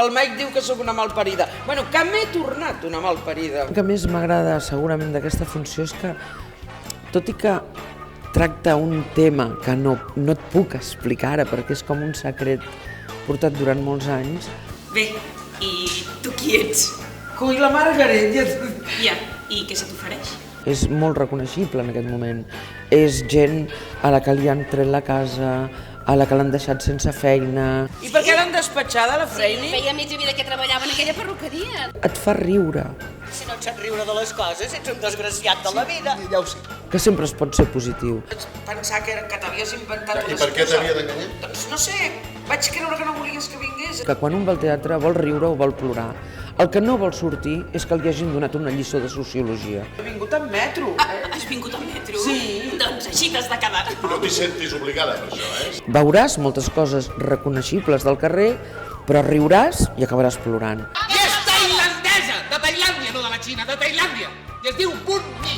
El Mike diu que sóc una malparida. Bueno, que m'he tornat una malparida. El que més m'agrada segurament d'aquesta funció és que, tot i que tracta un tema que no et puc explicar ara perquè és com un secret portat durant molts anys. Bé, i tu qui ets? Coi, la Margaret! Ja, i què se t'ofereix? És molt reconeixible en aquest moment. És gent a la que li han tret la casa, a la que l'han deixat sense feina. I per què l'han despatxat a la feina? Sí, feia mitja vida que treballava en aquella perruqueria. Et fa riure. Si no et saps riure de les coses, ets un desgraciat de la vida. Ja ho sé. Que sempre es pot ser positiu. Vaig pensar que t'havies inventat I per què t'havia d'enganyar? Doncs no sé, vaig creure que no volies que vingués. Que quan un va al teatre vol riure o vol plorar. El que no vol sortir és que li hagin donat una lliçó de sociologia. He vingut en metro. Has vingut al metro? Sí. Doncs així t'has de quedar. No t'hi sentis obligada per això, Veuràs moltes coses reconeixibles del carrer, però riuràs i acabaràs plorant. I és tailandesa, de Tailàndia, no de la Xina, de Tailàndia. I es diu Kun Yi.